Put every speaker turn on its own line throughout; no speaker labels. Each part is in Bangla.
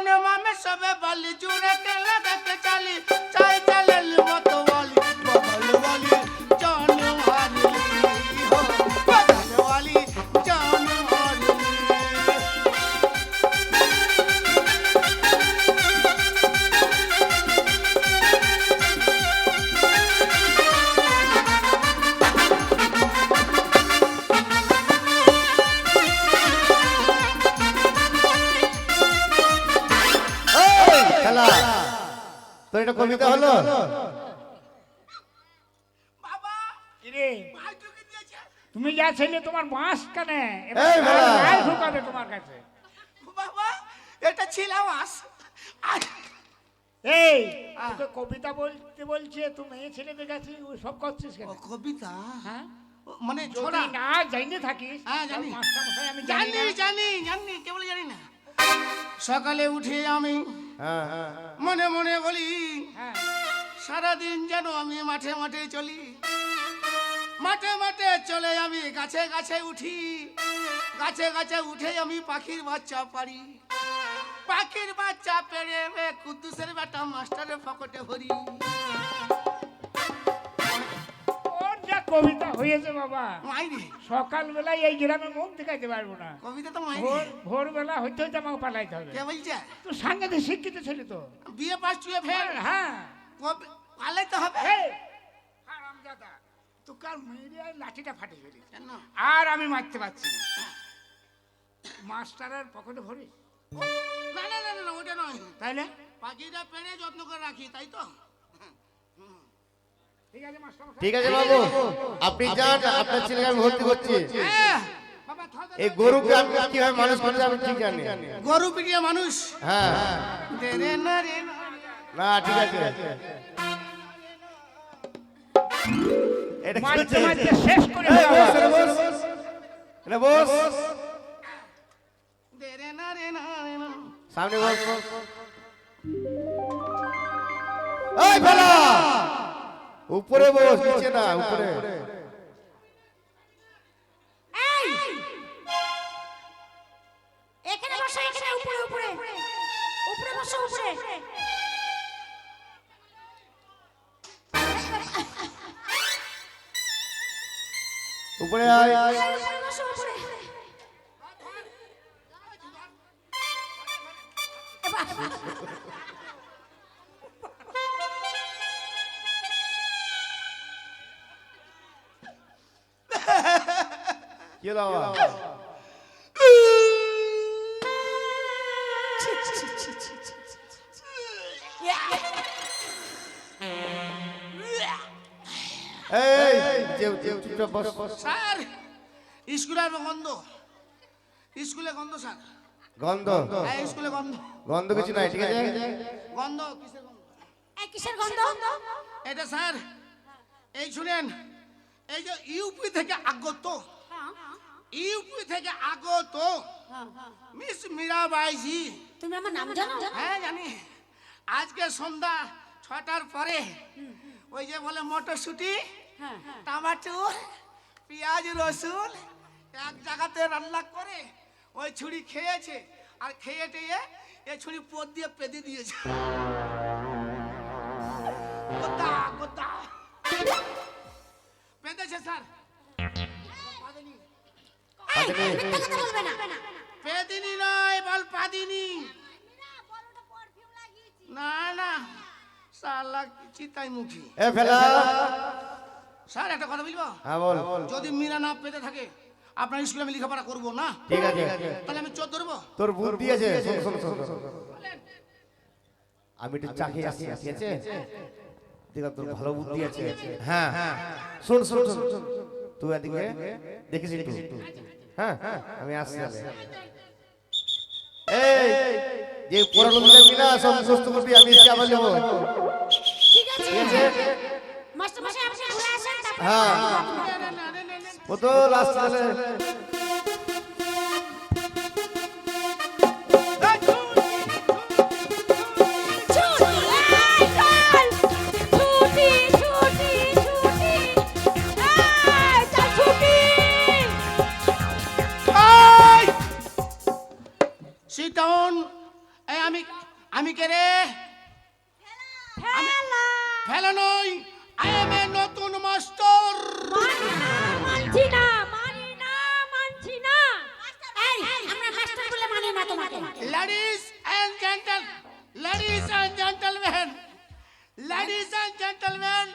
মনে মামে সবে বলি জুড়ে তেলে দেখতে চালি চাই চালের মতো বলি বলে বলি জান হারলি হো বলে বলি জান হারলি।
তো এটা কবিতা হলো?
বাবা
কিরে
ভাই ঢুকে দিয়েছে।
তুমি যা ছেলে তোমার বাঁশ কানে
এই বাবা।
ঢুকাবে তোমার কাছে।
বাবা এটা ছিল আস
এই তোকে কবিতা বলতে বলছে, তুই মেয়ে ছেলেদের কাছে ওই সব করছিস কেন?
ও কবিতা
হ্যাঁ
মানে
যদি
ছোড়া
না জানিয়ে থাকিস,
হ্যাঁ, জানি।
তাহলে মাস্টারমশাই আমি জানি
জানি
না।
জানি জানি কেবল জানি না। সকালে উঠে আমি
হ্যাঁ হ্যাঁ
মনে মনে বলি
হ্যাঁ
সারাদিন যেন আমি মাঠে মাঠে চলি, মাঠে মাঠে চলে আমি গাছে গাছে উঠি, গাছে গাছে উঠে আমি পাখির বাচ্চা পারি, পাখির বাচ্চা পেড়ে কুদ্দুসের বেটা মাস্টারের পকেটে ভরি।
ওর যা কবিতা হয়েছে বাবা,
মাইরে
সকালবেলায় এই গ্রামে মুখ দেখাইতে পারবো না।
কবিতা তো মাইরে
ভোরবেলা হইতে হইতে আমাকে পালাইতে হবে।
কে বলছে?
তুই সাংঘাতিক শিক্ষিত ছেলে তো।
বিয়ে পাস টুয়ে ফের
হ্যাঁ
পালাইতে হবে।
এই, হারামজাদা, তুই কাল মেরে লাঠিটা ফাটে ফেলিস
কেন?
আর আমি মারতে পারছি না। মাস্টারের পকেটে ভরি
না না না না ওটা নয়,
তাইলে
পাখিটা পেড়ে যত্ন করে রাখি তাই তো।
ঠিক আছে মাস্টার মশাই।
ঠিক আছে বাবু, আপনি যান, আপনার ছেলেকে আমি ভর্তি করছি।
বাবা থাক।
এই গরুকে আপনি কিভাবে মানুষ করতে আমি ঠিক জানি।
গরু পিটিয়ে মানুষ
হ্যাঁ
দে রে না রে না।
না ঠিক আছে, এটা কি
মারতে
হচ্ছে?
মারতে শেষ করে
এই
দেওয়া।
বস, এখানে বস, এখানে বস,
দে রে না রে না রে না।
সামনে বস। এই ফেলা, উপরে বস, নিচে না, উপরে।
এখানে বসো, এখানে উপরে উপরে উপরে বসো, উপরে।
উপরে আয়।
উপরে বসো, উপরে।
কি হলো বাবা? এই চুপচাপ বস।
স্যার স্কুলে আর গন্ধ, স্কুলে গন্ধ স্যার।
গন্ধ
হ্যাঁ স্কুলে গন্ধ,
গন্ধ কিছু নাই, ঠিক আছে।
গন্ধ কিসের গন্ধ?
এই কিসের গন্ধ?
এটা স্যার এই শুনেন, এই যে ইউপি থেকে আগত, ইউপি থেকে আগত মিস মীরাবাইজি।
তুমি আমার নাম জানো?
হ্যাঁ জানি। আজকে সন্ধ্যা 6টার পরে ওই যে বলে মটরশুটি, টমাটোর, পেঁয়াজ, রসুন এক জায়গাতে রান্না করে ওই ছুরি খেয়েছে, আর খেয়ে টেয়ে এই ছুরি পদ দিয়ে পেঁদে দিয়েছে। গোদা গোদা পেঁদেছে স্যার।
এই, মিথ্যা কথা বলবে না।
পেদিনি নয়, বল পাদিনি। না না সালা চিতাই মুখী।
এ ফেলা,
স্যার একটা কথা বলবো?
হ্যাঁ বল।
যদি মীরা না পেতে থাকে আপনার স্কুলে আমি লেখাপড়া করবো না,
ঠিক আছে,
তাহলে আমি চোর ধরবো।
তোর বুদ্ধি আছে। শোন, আমি একটু চা খেয়ে আসছি, ঠিক আছে? দেখ তোর ভালো বুদ্ধি আছে। হ্যাঁ শোন, তুই এদিকে দেখিস একটু। হ্যাঁ আমি আসছি। এই যে পড়ালো দেখবি না, সব মুখস্থ করবি, আমি এসে আবার যাবো।
ঠিক আছে মাস্টার মশাই, আপনি ঘুরে আসেন, তারপর
হ্যাঁ ও তো লাস্ট সালে।
Sit down এই আমি কে রে?
ফেলা
ফেলো নই, আই এম এ নতুন মাস্টার।
মানছি না, মানি না, মানছি না। এই আমরা মাস্টার বলে মানি না তোমাকে।
লেডিস এন্ড জেন্টলম্যান,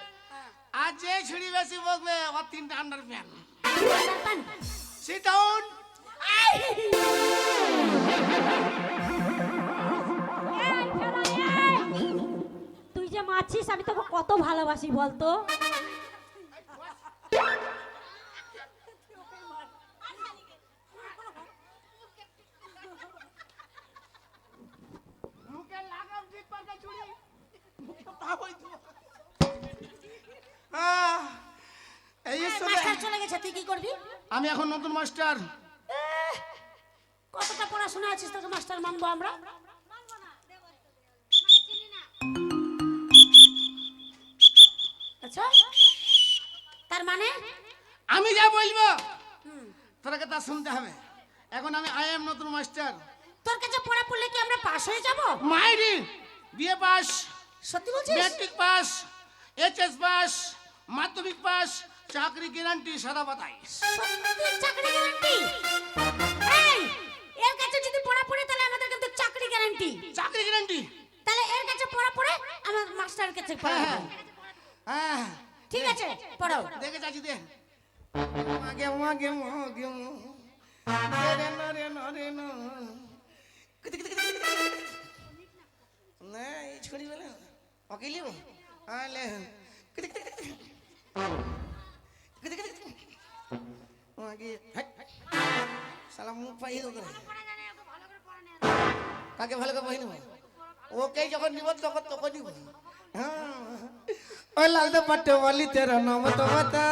আজ যে ছুরি বেশি বকবে ও 3টা আন্ডারপ্যান্ট। Sit down.
তুই যে মারছিস আমি তোকে কত ভালোবাসি বলতো।
মুখে লাগাম ঠিক পাকা ছুরি, মুখে পা হই তো। এই
মাস্টার চলে গেছে, তুই কি করবি?
আমি এখন নতুন মাস্টার।
কতটা পড়াশোনা আছিস তোকে মাস্টার মানবো আমরা? আচ্ছা, তার মানে
আমি যা বলবো তোরাকে তা শুনতে হবে। এখন আমি আই এম নতুন মাস্টার।
তোর কাছে পড়া পড়লে কি আমরা পাস হয়ে যাব?
মাইরি বিএ পাস,
সত্যি বলছিস?
ম্যাট্রিক পাস, এইচএস পাস, মাধ্যমিক পাস, চাকরি গ্যারান্টি সাদা পাতায়।
সত্যি চাকরি গ্যারান্টি? এই এর কাছে যদি পড়া পড়ে তাহলে আমাদের কিন্তু চাকরি গ্যারান্টি।
চাকরি গ্যারান্টি?
তাহলে এর কাছে পড়া পড়ে আমার মাস্টারের কাছে পড়া।
হ্যাঁ
ঠিক আছে পড়াও।
দেখে যাচ্ছি দে। মাগে মাগে মাগে রে না রে না রে না। না এই ছড়ি বলে অকেলি আলে মাগে সালাম মুখ পাই দো কাকে ভালো করে পাই নেব ওকে যখন নিব তখন নিব। ओ लाल दुपट्टे वाली तेरा नाम तो बता।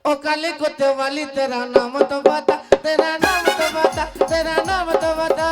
ओ काले कुत्ते वाली तेरा नाम तो बता, तेरा नाम तो बता, तेरा नाम तो बता।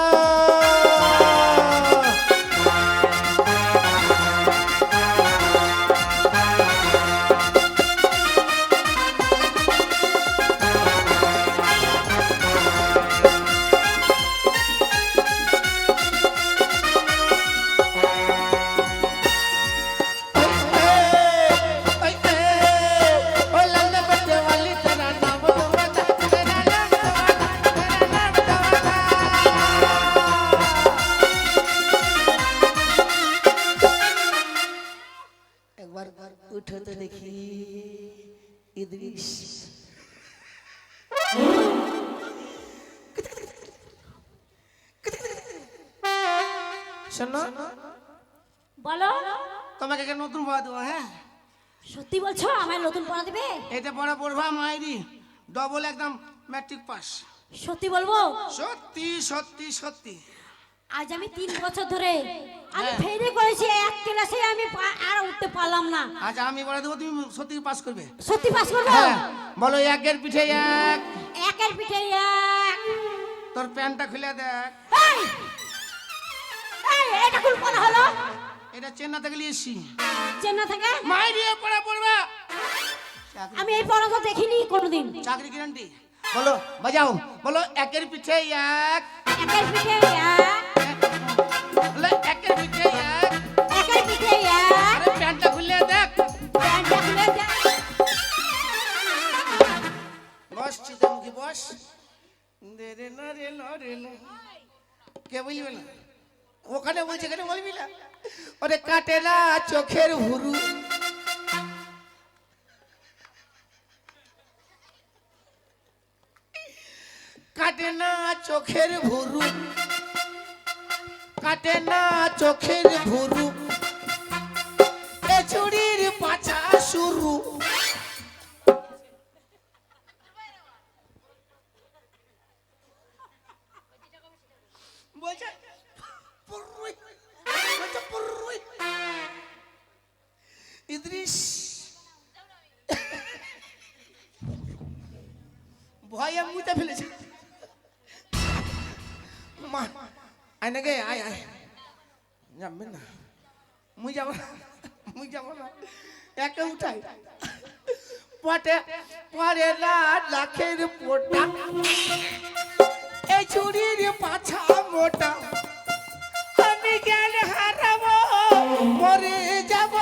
उठो तो देखी इद्रिस শোনো
বলো।
তোমাকে একটা নতুন পড়া দেবো। হ্যাঁ
সত্যি বলছো আমায় নতুন পড়া দেবে?
এটা পড়া পড়বা মাইরি ডবল একদম ম্যাট্রিক পাস।
সত্যি বলবো?
সত্যি সত্যি সত্যি।
আজ আমি 3 বছর ধরে আমি
হ্যাঁ।
ফেরি করেছি, এক ক্লাসে আমি আর উঠতে পারলাম না।
আচ্ছা আমি বলে দেবো তুমি সত্যি পাস করবে।
সত্যি পাস করবো?
হ্যাঁ বলো একের পিঠে এক।
একের পিঠে এক।
তোর প্যান্টটা খুলে দেখ।
এই এই এটা কোন পড়া হলো?
এটা চেন্নাই থেকে নিয়েছি।
চেন্নাই থেকে?
মাইরি পড়া পড়বা।
আমি এই পড়া তো দেখিনি কোনোদিন।
চাকরি গ্যারান্টি। বলো বাজাও, বলো একের পিঠে এক।
একের পিঠে এক।
বলো একের পিঠে এক।
একের পিঠে এক।
আরে প্যান্টটা খুলে দেখ।
প্যান্টটা খুলে দেখ।
বস চিতামুখী বস। দে রে না রে না রে না। কে বলবি না? ওখানে বলছে এখানে বলবি না। ওরে কাটে না চোখের হুরু। কাটে না চোখের ভুরু, কাটে না চোখের ভুরু, এ চুরির পাছা শুরু। বলছে পুরুই, বলছে পুরুই। ইদ্রিস ভয়ে মুতে ফেলেছে। মা আয় না গে আয় আয় যাবে না মুই যাব না একে উঠাই পটে পরে না লাখের পোটা এই চুরির পাছা মোটা আমি জ্ঞান হারাবো মরে যাব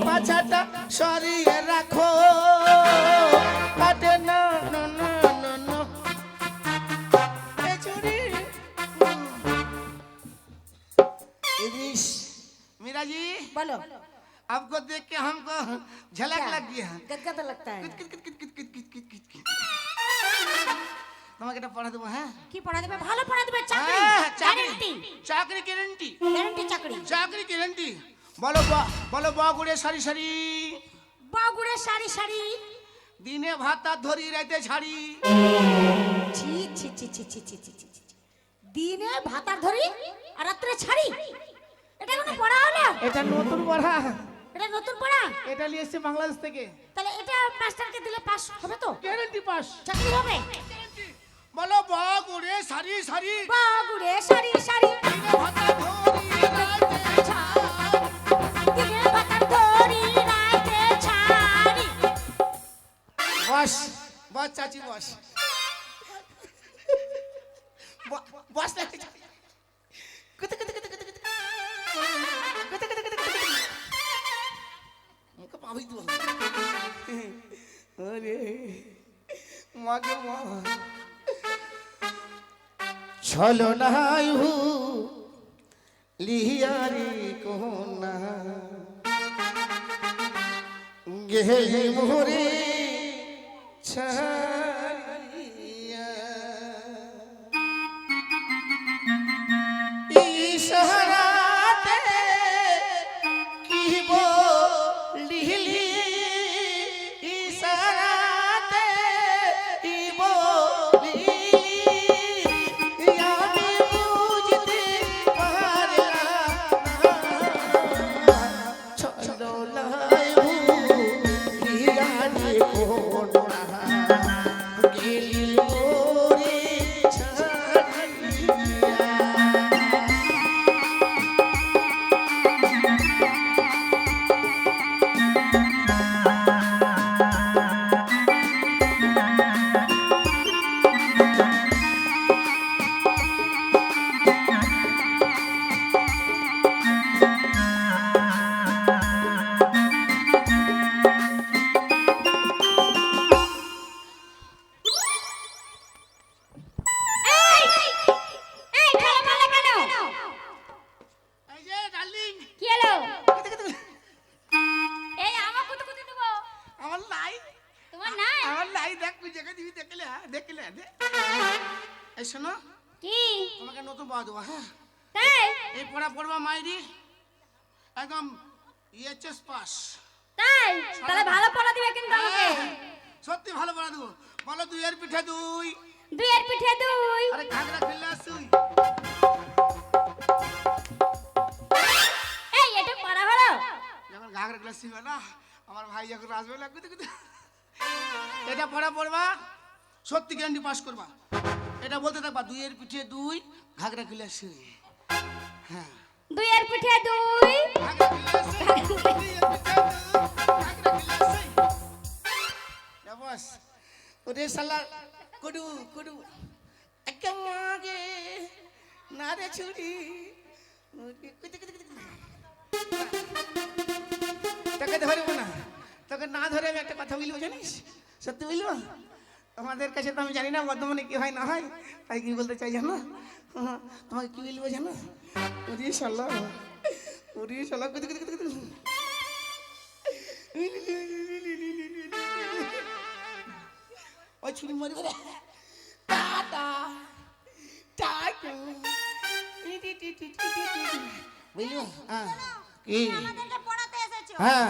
পাছাটা সরিয়ে রাখো কাটে না না না না না এই চুরি इरिश मीरा जी
बोलो
आपको देख के हमको झलक लग गया
गदगद लगता है
তোমাকে এটা পড়া দেবো হ্যাঁ
কি পড়া দেবে ভালো পড়া দেবে চাকরি গ্যারান্টি
চাকরি গ্যারান্টি
গ্যারান্টি চাকরি
চাকরি গ্যারান্টি বলো বলো বাগুড়ে সারি সারি
বাগুড়ে সারি সারি
দিনে ভাত ধরি রাতে ছাড়ি
ছি ছি ছি ছি ছি ছি ছি ছি। দিনে ভাতার ধরি আর রাত্রে ছাড়ি এটা কোনো পড়া হলো
এটা নতুন পড়া
এটা নতুন পড়া
এটা নিয়ে এসেছে বাংলাদেশ থেকে
তাহলে এটা মাস্টারকে দিলে পাস হবে তো
গ্যারান্টি পাস
চাকরি হবে
বলো বাগুড়ে সারি সারি
বাগুড়ে সারি সারি
দিনে ভাত ধরি রাতে
দিনে ভাতার ধরি রাতে ছাড়ি
বস বস চাচি বস বস না কুতে কুতে কুতে কুতে কুতে কুতে কুতে কুতে কুতে মুখে পাবি তো আরে মাগে মা চলো নাই হু লিয়ারি কোনা গেহে মোরে ছাড়িয়া ইশারাতে কি বলিলি ইশারাতে কি বলিলি আমি বুঝতে পারলাম না চলো লাই লিয়ারি কোনা গেলি মোরে ছাড়িয়া
এই এই খেলা মারলে কেন
এই যে ডার্লিং
কি হলো এই আমার কত কত দেবো
আমার লাই
তোমার নাই
দেখ তুই দেখে দিবি দেখলে এই শোনো
কি
তোমাকে নতুন পাওয়া দেবো হ্যাঁ
তাই
এই পড়া পড়বা মাইরি একদম এইচএস পাস
তাই তাহলে ভালো পড়া দিবে কিন্তু আমাকে
সত্যি ভালো পড়া দেবো বলো দুই এর পিঠে দুই
দুইয়ের পিঠে দুই
আরে ঘাগরা খেললে আসুই
এই এটা পড়া হলো
যখন ঘাগরা ক্লাস শিখবে না আমার ভাই যখন আসবে না এটা পড়া পড়বা সত্যি গ্যারান্টি পাস করবা এটা বলতে থাকবা দুই এর পিঠে দুই ঘাগরা খেলে আসুই হ্যাঁ
দুইয়ের পিঠে দুই
ঘাগরা খেলে আসুই দুই এর পিঠে দুই ঘাগরা খেলে আসুই না বস ওরে শালা কুডু কুডু একমাগে নারে ছুরি তোকে ধরবো না তোকে না ধরে আমি একটা কথা বলবো জানিস সত্যি বলবো আমাদের কাছে তো আমি জানি না বর্ধমানে কি হয় না হয় তাই কি বলতে চাই জানো তোমাকে কি বলবো জানো ওরে শালা কুদু কুদু কুদু কুদু ওই ছুরি মরে বলে টাটা টাটু বুঝলো হ্যাঁ কি
আমাদেরকে পড়াতে এসেছো
হ্যাঁ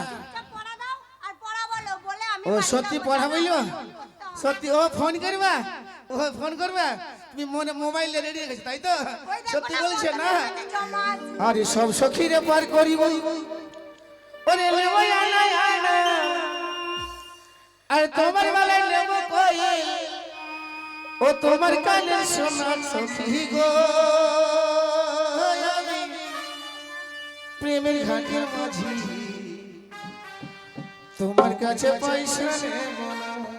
পড়া দাও আর পড়া বলো বলে আমি
ও সত্যি পড়া বললো সত্যি ও ফোন করবা তুমি মনে মোবাইলে রেডি রেখেছো তাই তো সত্যি বলছে না আরে সব সখীরে পার করিব ওরে লেবো আনা আনা আর তোমার বেলায় নেব কই ও তোমার কানে শোনা সখী গো প্রেমের ঘাটের মাঝি তোমার কাছে পয়সা নেব না।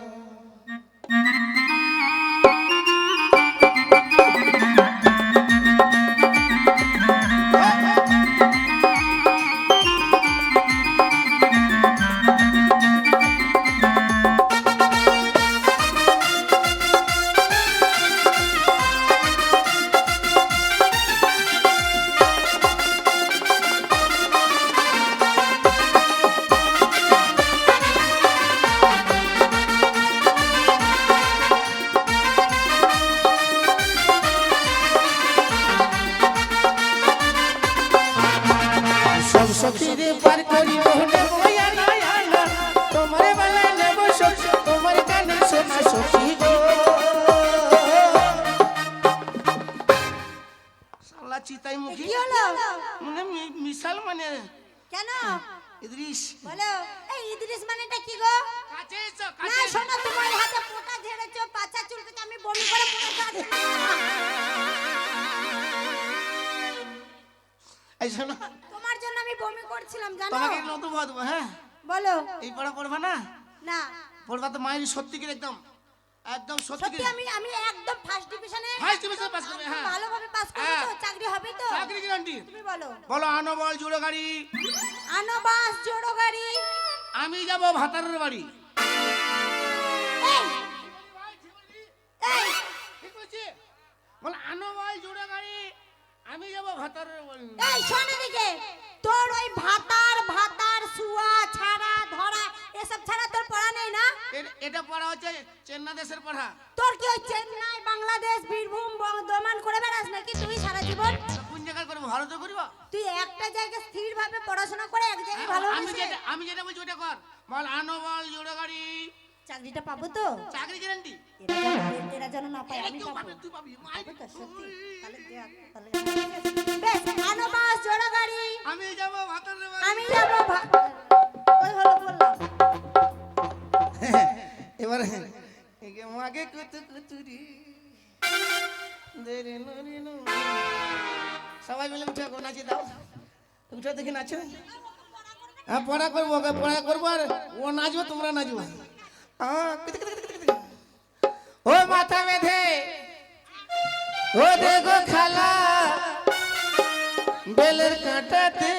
সব সখীরে পার করি মোহনে বয়া নয়া না, তোমার বেলায় নেব সখ, তোমার কানে শোনা সখী গো। শালা চিতাই মুখী
কি হলো?
মানে মিশাল মানে
কেন?
ইদ্রিস
বলো, এই ইদ্রিস মানেটা কি গো?
কাছে এসো,
না
কাছে এসো।
শোনো, তোমার হাতে পোটা ঝেড়েছো, পাছা চুলকেছে, আমি বমি করে পড়ে যাচ্ছি।
এই শোনো,
তোমার জন্য আমি বমি করছিলাম জানো?
তোমাকে নতুন বাঁধবো, হ্যাঁ
বলো।
এই পড়া পড়বা না,
না
পড়বা তো মায়ের সত্যি করে একদম একদম সত্যি
সত্যি
করে
আমি একদম ফার্স্ট ডিভিশনে
ফার্স্ট ডিভিশন পাস করবে, হ্যাঁ
ভালোভাবে পাস করব তো?
হ্যাঁ।
চাকরি হবে তো?
চাকরি গ্যারান্টি।
তুমি বলো।
বলো আনো বল জুড়ো গাড়ি,
আনো বাস জোড়ো গাড়ি।
আমি যাব ভাতারের বাড়ি।
এই এই
ঠিক বলছি? বল আনো বল জুড়ো গাড়ি, আমি যাব ভাতারের বাড়ি।
এই শোন এদিকে, তোর ওই ভাতার ভাতার শুয়া ছাড়া ধরা এসব ছাড়া তোর পড়া নেই না?
এটা পড়া হচ্ছে চেন্না দেশের পড়া।
তোর কি ওই চেন্নাই বাংলাদেশ বীরভূম দমান করে বেড়াস নাকি তুই সারা জীবন?
কোন জায়গায় করবো, ভারতে করবো?
তুই একটা জায়গায় স্থির ভাবে পড়াশোনা করে এক জায়গায় ভালো
আমি যেটা বলছি ওটা কর। বল আনো বল জুড়ো গাড়ি,
চাকরিটা পাবো তো?
চাকরি গ্যারান্টি।
এরা যেন না পায়, আমি
তুই
পাবো।
পাবি, তুই পাবি।
পাবো তো সত্যি? তাহলে দেখ, তাহলে বেশ, আনো বাস জোড়া গাড়ি,
আমি যাব ভাতারের বাড়ি।
আমি যাবো ওই হলো বললাম।
এবারে মাকে কুতু কুতুরি দেরে নুরি নু, সবাই মিলে উঠে গো নাচি দাও, উঠে দেখি নাচো। হ্যাঁ পড়া করবো, ওকে পড়া করবো আর ও নাচবো, তোমরা নাচবো। ও মাথা বেঁধে ও দেখো খালা বেলের কাঁটাতে,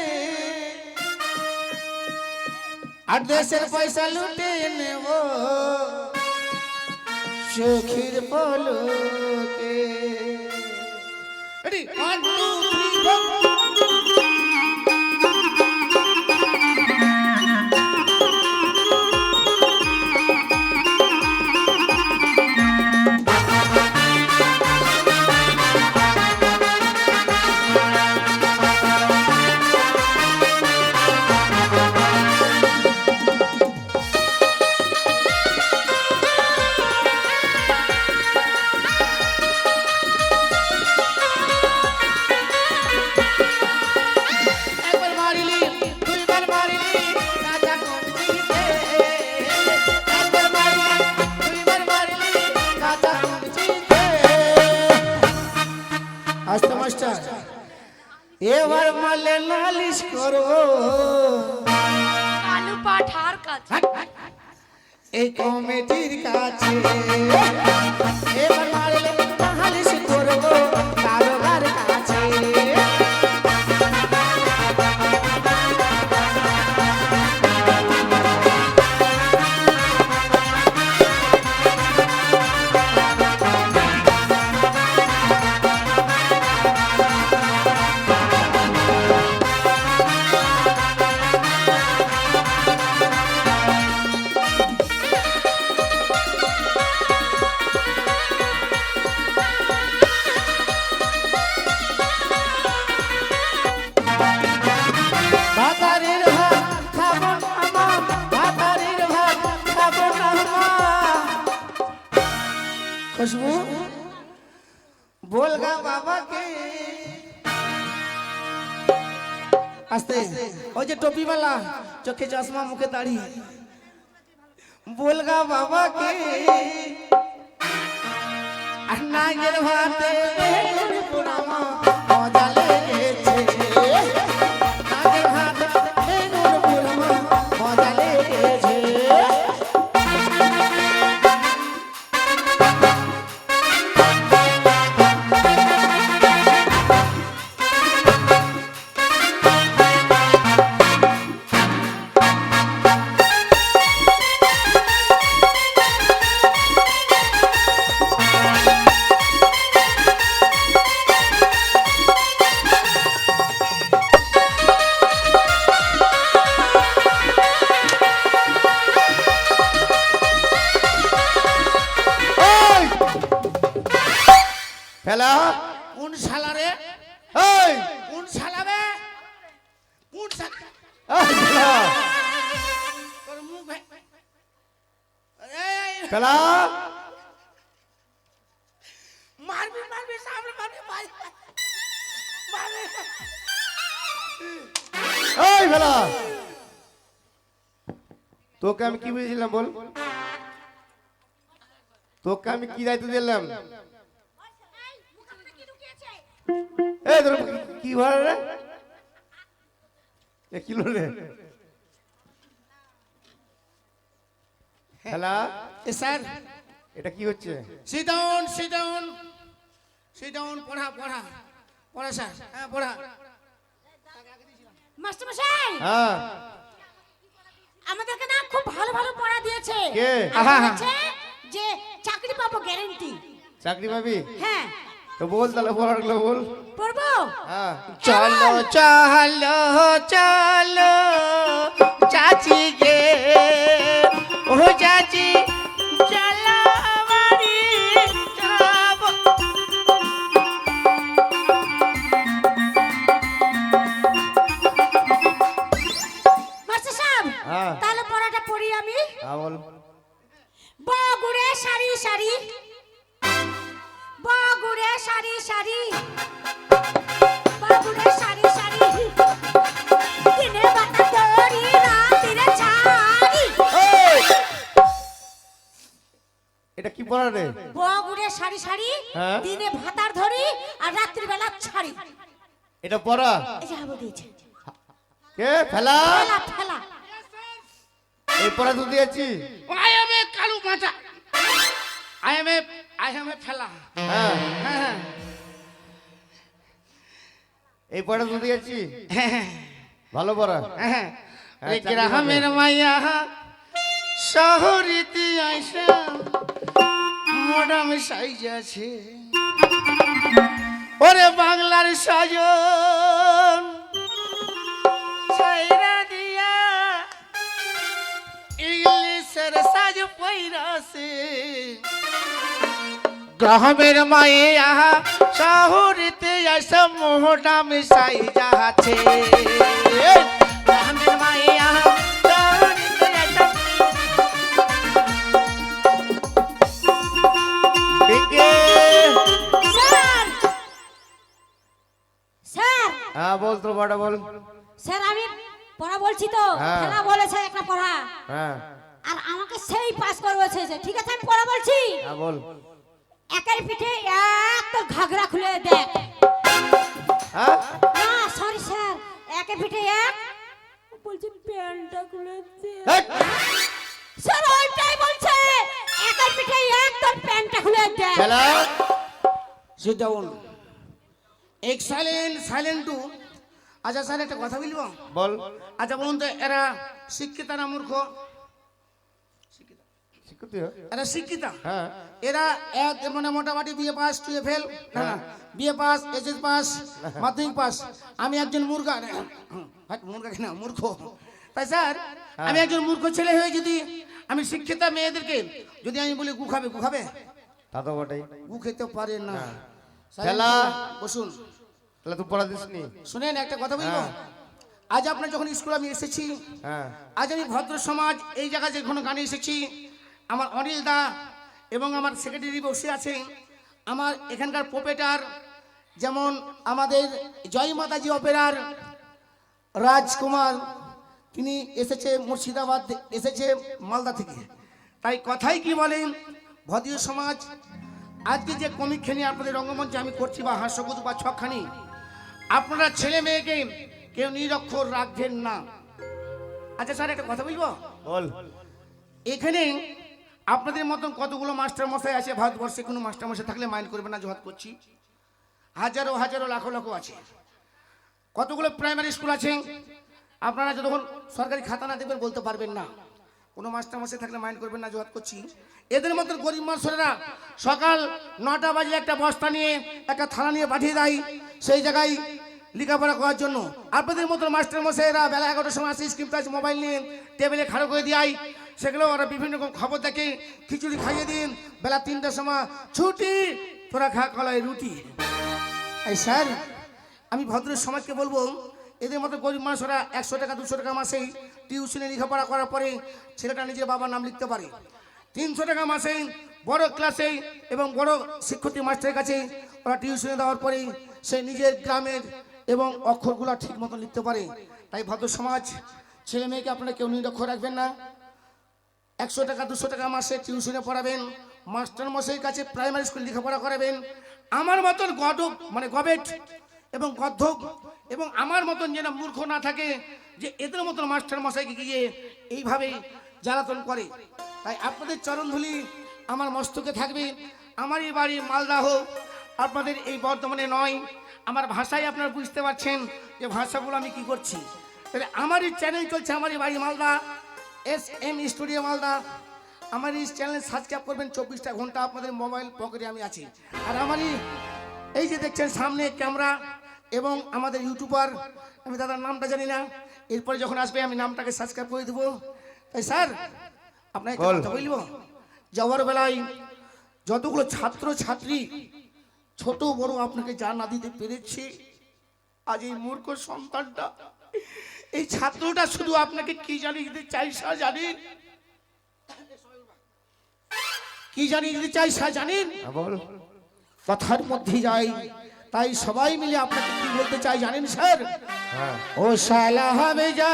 আর দেশের পয়সা লুটে নেব চোখের পলকে। Ready? 1, 2, 3, 4. একবার মারিলি, দুইবার মারিলি, রাজা কঞ্চিতে। একবার মারিলি, দুইবার মারিলি, রাজা কঞ্চিতে। আস্তে মাস্টার, এবার মারলে নালিশ করো
আলু পাঠার কাছে।
এই কমিটির কাছে। এবার মারলে নালিশ করবো কারোবার কাছে। ভাতারের ভাত খাবো না মা, ভাতারের ভাত খাবো না মা। খুশবু বলগা বাবাকে আস্তে, ওই যে টপিওয়ালা, চোখে চশমা মুখে দাড়ি, বলগা বাবাকে আর নাগের ভাতে বেগুন পোড়ামা মজা লেগেছে। নাগের ভাতে বেগুন পোড়ামা মজা লেগেছে।
ফেলা
কোন শালা রে?
এই
কোন শালা বে? কোন শালা?
এই, ফেলা
তোর মুখ এই
ফেলা
মারবি মারবি সামনে মারবি মারবি মারবি।
এই ফেলা তোকে আমি কি বুঝেছিলাম বল? তোকে আমি কি দায়িত্ব দিলাম? এই তোর কি ভাড়া রে? এ কিলো রে? ফেলা
এ স্যার
এটা কি হচ্ছে?
sit down sit down sit down পড়া পড়া পড়া স্যার হ্যাঁ পড়া।
মাস্টার মশাই
হ্যাঁ
আমাদেরকে না খুব ভালো ভালো পড়া দিয়েছে।
কে?
আর বলেছে যে চাকরি পাবো গ্যারান্টি।
চাকরি পাবি?
হ্যাঁ
তো বল তাহলে পড়াগুলো বল।
পড়বো।
হ্যাঁ
চলো চলো চলো চাচি গে ও চাচি চলো বাড়ি যাব।
মাস্টার সাহেব
হ্যাঁ।
তাহলে পড়াটা পড়ি আমি।
হ্যাঁ বল।
বগুড়ে সারি সারি বগুড়ে সারি সারি বগুড়ে সারি সারি দিনে বাতা তোরি রাতিরে ছাড়ি।
এই! এটা কি পড়া রে?
বগুড়ে সারি সারি
হ্যাঁ।
দিনে ভাতার ধরি আর রাত্রি বেলা ছাড়ি।
এটা পড়া?
এই যে হাবো দিয়েছে
কে? ফেলা
ফেলা ফেলা।
এই পড়া তুই দিয়েছি?
I am a কালু মাথা I am a ফেলা।
হ্যাঁ
হ্যাঁ
এই পড়া তুই দিয়েছি?
হ্যাঁ
ভালো পড়া।
হ্যাঁ
হ্যাঁ, চাকরি
গ্রামের
হবে।
মাইয়া শহরিতে আইসা মডাম সাইজ আছে ওরে বাংলার সাজন ছাইরা দিয়া ইংলিশের সাজ পইরাছে। গ্রামের মাইয়া শহরিতে আইসা মডাম সাইজ আছে গ্রামের মাইয়া শহরিতে আইসা।
কে?
স্যার স্যার
হ্যাঁ বল তোর পড়া বল।
স্যার আমি পড়া বলছি তো
হ্যাঁ।
খেলা বলেছে একটা পড়া
হ্যাঁ
আর আমাকে সেই পাস করবেছে যে ঠিক আছে আমি পড়া বলছি।
হ্যাঁ বল।
একাই পিঠে এক তোর ঘাগরা খুলে দেখ।
হ্যাঁ
না সরি স্যার একাই পিঠে এক বলছি প্যান্টটা খুলে দে।
এই!
স্যার ওইটাই বলছে একাই পিঠে এক তোর প্যান্টটা খুলে দে।
ফেলা
Sit down. Excellent, silent too. আচ্ছা স্যার একটা কথা বলবো?
বল।
আচ্ছা বলুন তো এরা শিক্ষিত না মূর্খ?
শিক্ষিত?
এরা শিক্ষিত?
হ্যাঁ
এরা এক মানে মোটামুটি বিএ পাস টুয়ে ফেল না না বিএ পাস এইচএস পাস মাধ্যমিক পাস। আমি একজন মূর্খ মূর্খ না মূর্খ। তাই স্যার আমি একজন মূর্খ ছেলে হয়ে যদি আমি শিক্ষিত মেয়েদেরকে যদি আমি বলি গু খাবে গু খাবে
তা তো বটেই।
গু খেতে পারে না।
খেলা।
বসুন
তাহলে তুই পড়া দিসনি?
শুনেন একটা কথা বলবো। আজ আপনার যখন স্কুলে আমি এসেছি
হ্যাঁ
আজ আমি ভদ্র সমাজ এই জায়গায় যখন গানে এসেছি আমার অনিল দা এবং আমার সেক্রেটারি বসে আছে আমার এখানকার প্রোপেটার যেমন আমাদের জয় মাতাজি অপেরার রাজকুমার তিনি এসেছে মুর্শিদাবাদ এসেছে মালদা থেকে। তাই কথাই কি বলেন ভদ্র সমাজ আজকে যে কমিক খেলি আপনাদের রঙ্গমঞ্চে আমি করছি বা হাস্যকুদ বা ছকখানি আপনারা ছেলে মেয়েকে কেউ নিরক্ষর রাখবেন না। আচ্ছা স্যার একটা কথা বলবো?
বল।
এখানে আপনাদের মতন কতগুলো মাস্টার মশাই আছে ভারতবর্ষে কোনো মাস্টার মশাই থাকলে মাইন্ড করবে না জোহাত করছি হাজারো হাজারো লাখো লাখো আছে। কতগুলো প্রাইমারি স্কুল আছে আপনারা যতক্ষণ সরকারি খাতা না দেবেন বলতে পারবেন না। কোনো মাস্টার মশাই থাকলে মাইন্ড করবেন না জোহাত করছি। এদের মতন গরিব মানুষেরা সকাল 9টা বাজে একটা বস্তা নিয়ে একটা থালা নিয়ে পাঠিয়ে দেয় সেই জায়গায় লেখাপড়া করার জন্য। আপনাদের মতন মাস্টার মশাইরা বেলা 11টার সময় আসে স্ক্রিন টাচ মোবাইল নিয়ে টেবিলে খাড়ো করে দেয় সেগুলো ওরা বিভিন্ন রকম খবর দেখে খিচুড়ি খাইয়ে দিন বেলা 3টার সময় ছুটি তোরা খা কলাই রুটি। এই স্যার, আমি ভদ্র সমাজকে বলবো, এদের মতো গরিব মানুষরা 100 টাকা 200 টাকা মাসেই টিউশনে লেখাপড়া করার পরে ছেলেটা নিজের বাবার নাম লিখতে পারে। 300 টাকা মাসেই বড় ক্লাসে এবং বড় শিক্ষক মাস্টারের কাছে ওরা টিউশনে দেওয়ার পরে সে নিজের গ্রামের এবং অক্ষরগুলো ঠিক মতো লিখতে পারে। তাই ভদ্র সমাজ, ছেলে মেয়েকে আপনারা কেউ নিরক্ষর রাখবেন না। 100 টাকা 200 টাকা মাসে টিউশনে পড়াবেন, মাস্টার মশাইয়ের কাছে প্রাইমারি স্কুল লেখাপড়া করাবেন। আমার মতন গডক মানে গবেট এবং গদ্ধক এবং আমার মতন যেন মূর্খ না থাকে যে এদের মতন মাস্টার মশাইকে গিয়ে এইভাবে জ্বালাতন করে। তাই আপনাদের চরণধুলি আমার মস্তকে থাকবে। আমার এই বাড়ি মালদাহ, আপনাদের এই বর্ধমানে নয়। আমার ভাষায় আপনারা বুঝতে পারছেন যে ভাষাগুলো আমি কি করছি। তাহলে আমার এই চ্যানেল চলছে, আমার এই বাড়ি মালদা, SM স্টুডিও মালদা। আমার এই চ্যানেল সাবস্ক্রাইব করবেন, 24টা ঘন্টা আপনাদের মোবাইল পকেটে আমি আছি। আর আমার এই যে দেখছেন সামনে ক্যামেরা এবং আমাদের ইউটিউবার, আমি দাদার নামটা জানি না, এরপরে যখন আসবে আমি নামটাকে সাবস্ক্রাইব করে দেবো। তাই স্যার আপনাকে কথা বলবো, যাওয়ার বেলায় যতগুলো ছাত্র ছাত্রী ছোট বড় আপনাকে যা না দিতে পেরেছি, আজ এই মূর্খ সন্তানটা, এই ছাত্রটা শুধু আপনাকে কি জানিয়ে দিতে চাই স্যার জানেন? কি জানিয়ে দিতে চাই স্যার জানেন? কথার মধ্যে যাই, তাই সবাই মিলে আপনাকে কি বলতে চাই জানেন স্যার? ও শালা হবে যা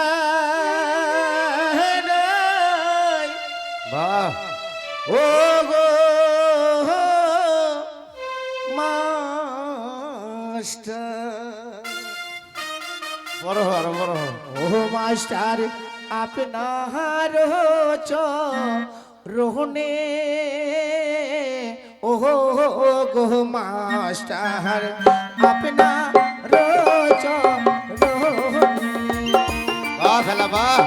ও গো মাস্টার,
বড় হ আরো বড় হ।
ও মাস্টার আপনার রোহনে, ও গো মাস্টার আপনার রোহনে।
বাহ খেলা বাহ।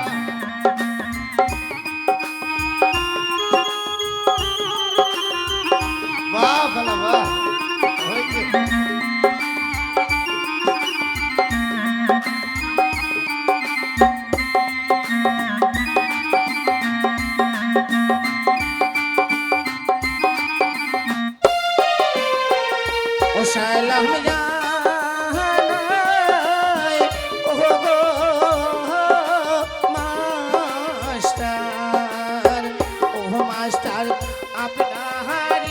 বাহ খেলা বাহ। হয়েছে।
ও সালাম জানাই ও গো মাস্টার, ও মাস্টার আপনার